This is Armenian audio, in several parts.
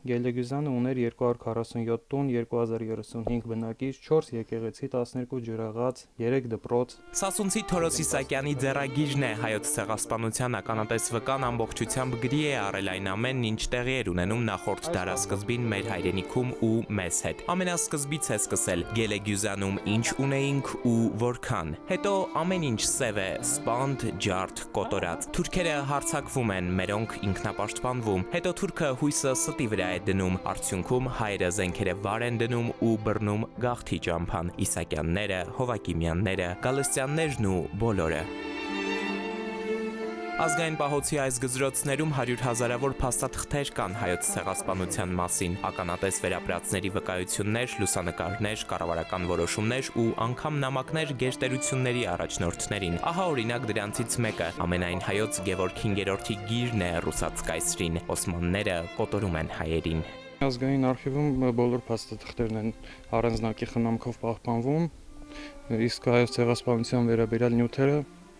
Գելեգյուզյանը ուներ 247 տուն, 2035 բնակիչ, 4 եկեղեցի, 12 ջրաղաց, 3 դպրոց։ Սասունցի Թորոս Իսակյանի ձեռագիժն է Հայոց ցեղասպանության ականատես վկան ամբողջությամբ գրի է առել այն ամենն, ինչ տեղի էր ունենում նախորդ դարասկզբին մեր հայրենիքում ու մեզ հետ։ Ամենասկզբից է սկսել Գելեգյուզյանում ինչ ունեինք ու որքան։ Հետո ամեն ինչ սև է, սպանդ, ջարդ, կոտորած։ Թուրքերը հարձակվում են, մերոնք ինքնապաշտպանվում։ Հետո թուրքը հույսը ստի վրա է դնում, արդյունքում հայերը զենքերը վար են դնում ու բռնում գաղթի ճամփան, Իսակյանները, Հովակիմյանները, Գալստյաններն ու բոլորը։ Ազգային պահոցի այս գզրոցներում 100 հազարավոր փաստաթղթեր կան հայոց ցեղասպանության մասին, ականատես վերապրածների վկայություններ, լուսանկարներ, կառավարական որոշումներ ու անգամ նամակներ գերտերությունների առաջնորդներին։ Ահա օրինակ դրանցից մեկը, ամենայն հայոց Գևորգ 5-րդի գիրն է ռուսաց կայսրին, օսմանները կոտորում են հայերին։ Ազգային արխիվում բոլոր փաստաթղթերն են առանձնակի խնամքով պահպանվում, իսկ հայոց ցեղասպանության վերաբերյալ նյութերը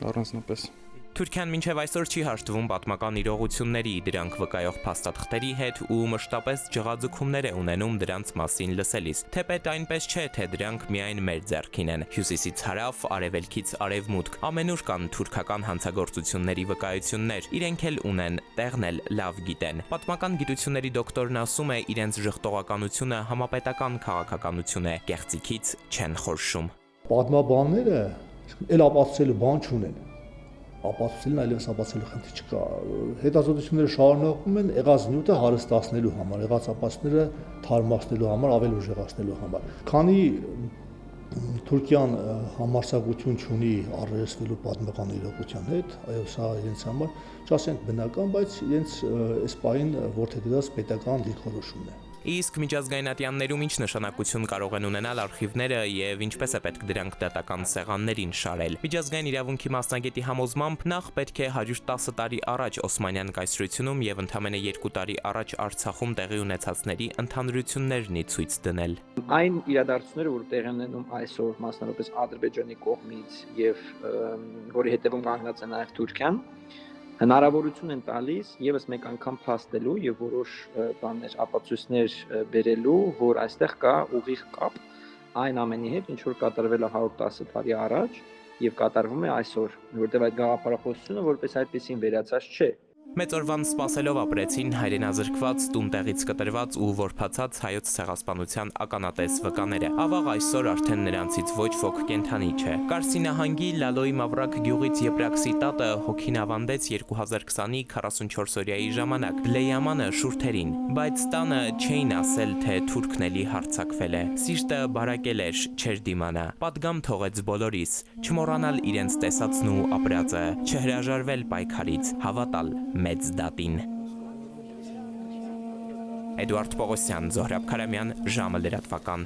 առանձնապես։ Թուրքիան մինչև այսօր չի հաշտվում պատմական իրողությունների, դրանք վկայող փաստաթղթերի հետ ու մշտապես ջղաձգումներ է ունենում դրանց մասին լսելիս։ Թեպետ այնպես չէ, թե դրանք միայն մեր ձեռքին են։ Հյուսիսից հարավ, արևելքից արևմուտք, ամենուր կան թուրքական հանցագործությունների վկայություններ, իրենք էլ ունեն, տեղն էլ լավ գիտեն։ Պատմական գիտությունների դոկտորն ասում է, իրենց ժխտողականությունը համապետական քաղաքականություն է, կեղծիքից չեն խորշում։ Պատմաբանները էլ ապացուցելու բան չունեն։ Ապացուցելն այլևս ապացուցելու խնդիր չկա։ Հետազոտությունները շարունակվում են եղած նյութը հարստացնելու համար, եղած ապացույցները թարմացնելու համար, ավելի ուժեղացնելու համար։ Քանի Թուրքիան համարձակություն չունի առերեսվելու պատմական իրողության հետ, այո, սա իրենց համար չասենք բնական, բայց իրենց այս պահին որդեգրած պետական դիրքորոշումն է։ Իսկ միջազգայնատյաններում ինչ նշանակություն կարող են ունենալ արխիվները եւ ինչպես է պետք դրանք դատական սեղաններին շարել։ Միջազգային իրավունքի մասնագետի համոզմամբ նախ պետք է 110 տարի առաջ Օսմանյան կայսրությունում եւ ընդամենը 2 տարի առաջ Արցախում տեղի ունեցածների ընդհանրություններն ի ցույց դնել։ Այն իրադարձությունները, որ տեղի են ունենում այսօր, մասնավորապես Ադրբեջանի կողմից եւ որի հետևում կանգնած է նաեւ Թուրքիան, հնարավորություն են տալիս եւս մեկ անգամ փաստելու եւ որոշ բաներ ապացույցներ բերելու, որ այստեղ կա ուղիղ կապ այն ամենի հետ, ինչ որ կատարվել է 110 տարի առաջ եւ կատարվում է այսօր, որտեղ այդ գաղափարախոսությունը որպես այդպեսին վերացած չէ։ Մեծ օրվան սպասելով ապրեցին հայրենազրկված, տունտեղից կտրված ու որփացած հայոց ցեղասպանության ականատես վկաները։ Ավաղ այսօր արդեն նրանցից ոչ ոք կենթանի չէ։ Կարսի նահանգի Լալոյի Մավրակ գյուղից Եփրաքսի տատը հոգին ավանդեց 2020-ի 44-օրյայի ժամանակ Լեյամանը շուրթերին, բայց տանը չէին ասել, թե թուրքն էլի հարձակվել է։ Սիրտը բարակել էր, չէր դիմանա։ Պատգամ թողեց բոլորիս, չմոռանալ իրենց տեսածն ու ապրածը, չհրաժարվել պայքարից, հավատալ մեծ դատին։ Էդուարդ Պողոսյան, Զոհրաբ Քարամյան, ժամը լրատվական։